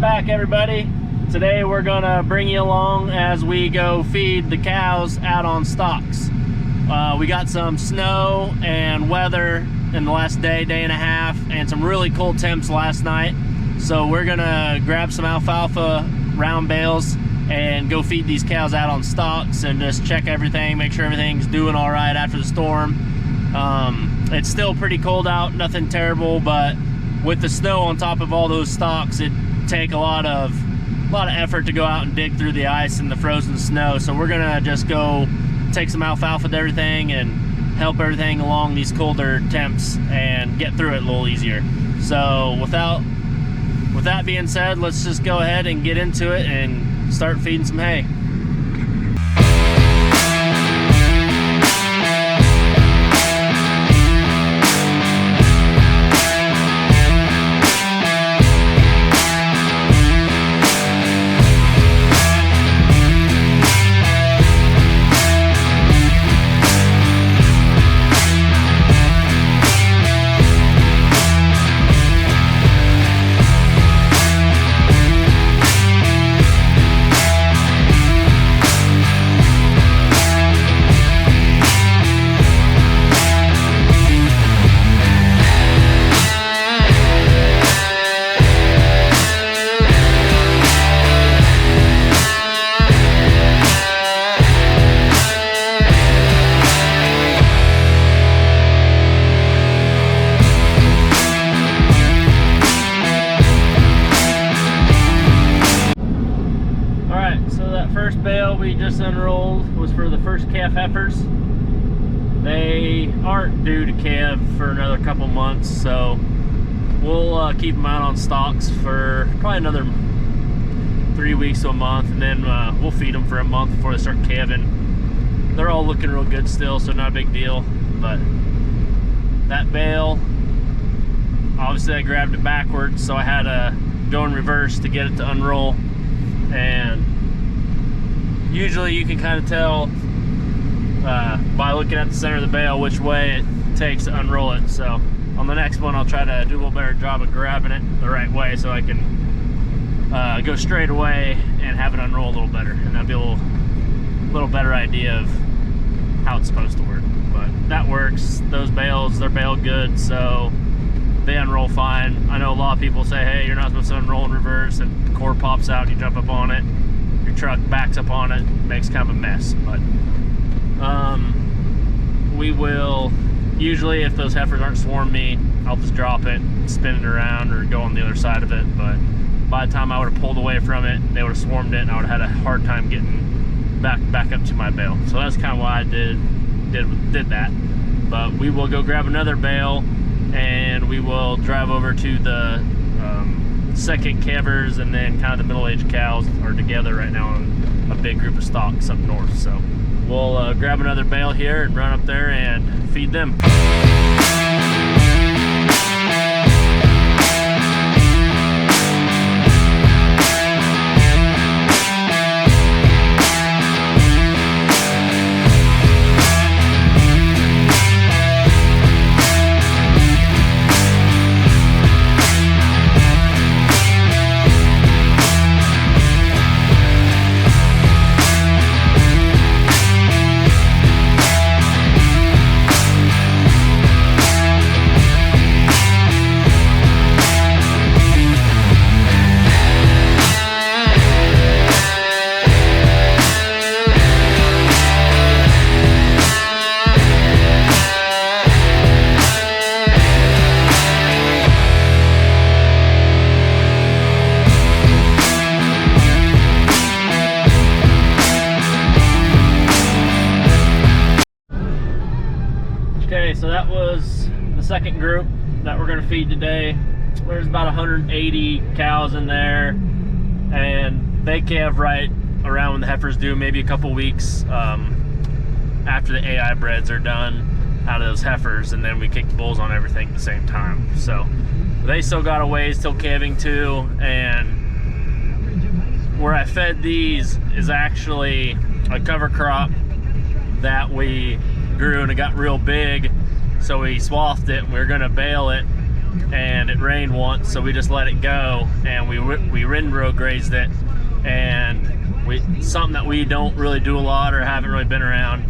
back, everybody. Today we're gonna bring you along as we go feed the cows out on stalks. We got some snow and weather in the last day and a half, and some really cold temps last night. So we're gonna grab some alfalfa round bales and go feed these cows out on stalks and just check everything, make sure everything's doing all right after the storm. It's still pretty cold out, nothing terrible, but with the snow on top of all those stalks, it take a lot of effort to go out and dig through the ice and the frozen snow. So we're gonna just go take some alfalfa to everything and help everything along these colder temps and get through it a little easier. So with that being said, let's just go ahead and get into it and start feeding some hay. First bale we just unrolled was for the first calf heifers. They aren't due to calve for another couple months, so we'll keep them out on stalks for probably another 3 weeks to a month, and then we'll feed them for a month before they start calving. They're all looking real good still, so not a big deal. But that bale, obviously I grabbed it backwards, so I had to go in reverse to get it to unroll. And usually you can kind of tell by looking at the center of the bale which way it takes to unroll it. So on the next one I'll try to do a little better job of grabbing it the right way so I can go straight away and have it unroll a little better, and that'll be a little better idea of how it's supposed to work. But that works. Those bales, they're bale good, so they unroll fine. I know a lot of people say, hey, you're not supposed to unroll in reverse, and the cord pops out and you jump up on it, your truck backs up on it, makes kind of a mess. But we will, usually if those heifers aren't swarming me, I'll just drop it, spin it around, or go on the other side of it. But by the time I would have pulled away from it, they would have swarmed it, and I would have had a hard time getting back up to my bale. So that's kind of why I did that. But we will go grab another bale, and we will drive over to the second calvers, and then kind of the middle-aged cows are together right now on a big group of stalks up north. So we'll grab another bale here and run up there and feed them. Okay, so that was the second group that we're going to feed today. There's about 180 cows in there, and they calve right around when the heifers do, maybe a couple weeks after the AI breds are done out of those heifers, and then we kick the bulls on everything at the same time. So they still got a ways till calving too, and where I fed these is actually a cover crop that we grew, and it got real big, so we swathed it, and we were gonna bale it and it rained once, so we just let it go, and we windrow grazed it. And something that we don't really do a lot or haven't really been around,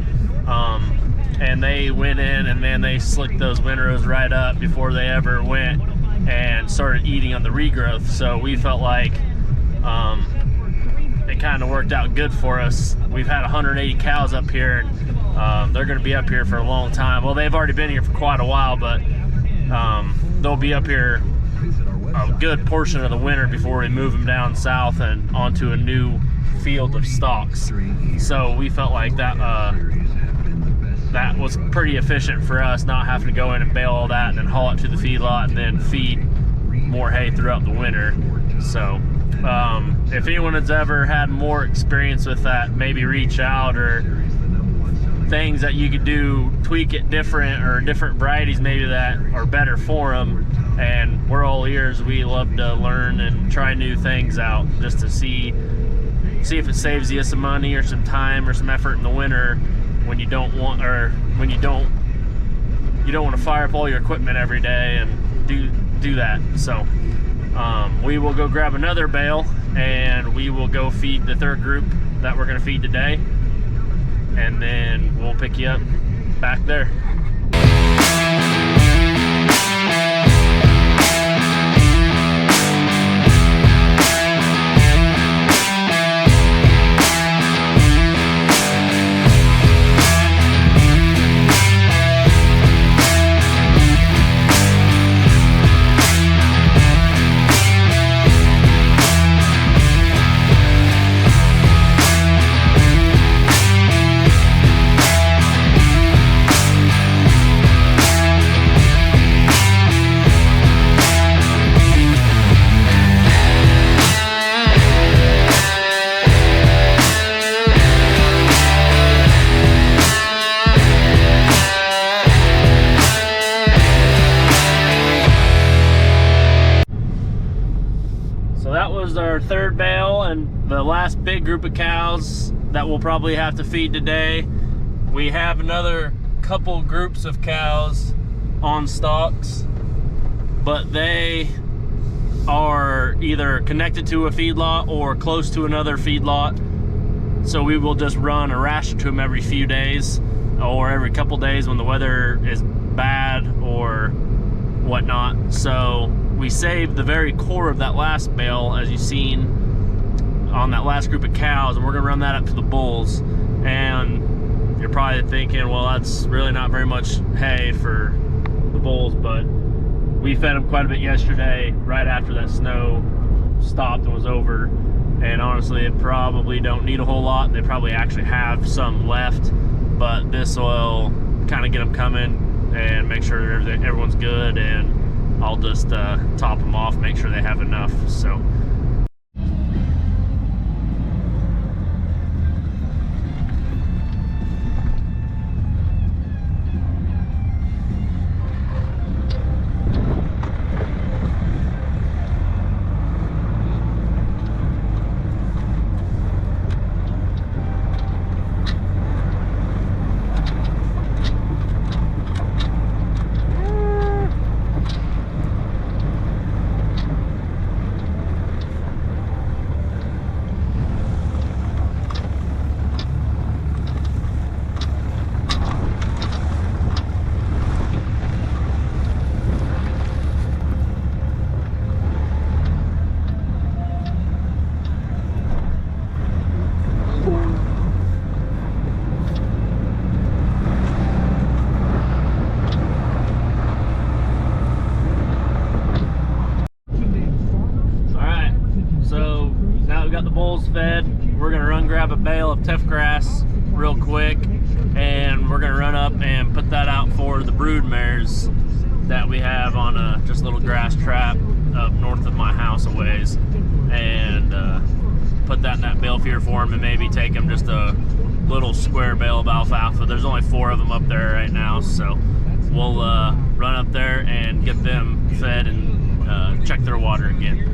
and they went in and man, they slicked those windrows right up before they ever went and started eating on the regrowth. So we felt like it kind of worked out good for us. We've had 180 cows up here, and they're going to be up here for a long time. Well, they've already been here for quite a while, but they'll be up here a good portion of the winter before we move them down south and onto a new field of stalks. So we felt like that that was pretty efficient for us, not having to go in and bale all that and then haul it to the feedlot and then feed more hay throughout the winter. So if anyone has ever had more experience with that, maybe reach out, or things that you could do, tweak it different, or different varieties maybe that are better for them. And we're all ears. We love to learn and try new things out just to see if it saves you some money or some time or some effort in the winter when you don't want, or when you don't want to fire up all your equipment every day and do that. So we will go grab another bale and we will go feed the third group that we're going to feed today, and then we'll pick you up back there. Our third bale and the last big group of cows that we'll probably have to feed today. We have another couple groups of cows on stalks, but they are either connected to a feedlot or close to another feedlot, so we will just run a ration to them every few days or every couple days when the weather is bad or whatnot. So we saved the very core of that last bale, as you've seen on that last group of cows, and we're gonna run that up to the bulls. And you're probably thinking, well, that's really not very much hay for the bulls, but we fed them quite a bit yesterday right after that snow stopped and was over. And honestly, it probably don't need a whole lot. They probably actually have some left, but this will kind of get them coming and make sure everyone's good, and I'll just top them off, make sure they have enough. So fed, we're gonna run grab a bale of tough grass real quick, and we're gonna run up and put that out for the brood mares that we have on a just little grass trap up north of my house a ways, and put that in that bale feeder for them, and maybe take them just a little square bale of alfalfa. There's only 4 of them up there right now, so we'll run up there and get them fed and check their water again.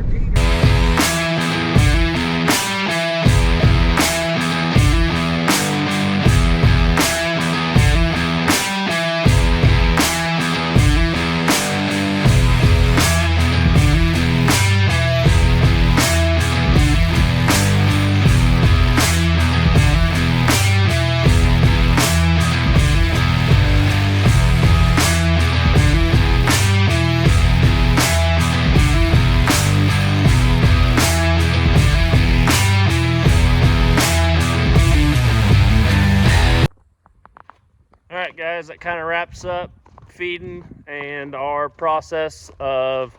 guys, that kind of wraps up feeding and our process of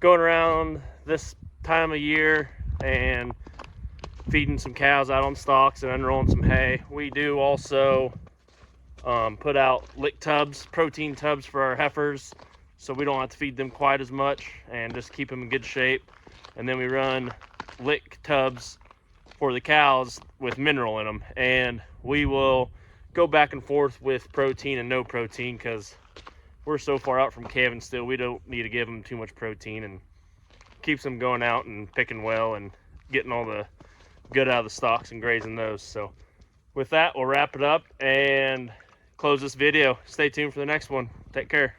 going around this time of year and feeding some cows out on stalks and unrolling some hay. We do also put out lick tubs, protein tubs for our heifers, so we don't have to feed them quite as much and just keep them in good shape. And then we run lick tubs for the cows with mineral in them, and we will go back and forth with protein and no protein because we're so far out from calving still. We don't need to give them too much protein, and keeps them going out and picking well and getting all the good out of the stalks and grazing those. So with that, we'll wrap it up and close this video. Stay tuned for the next one. Take care.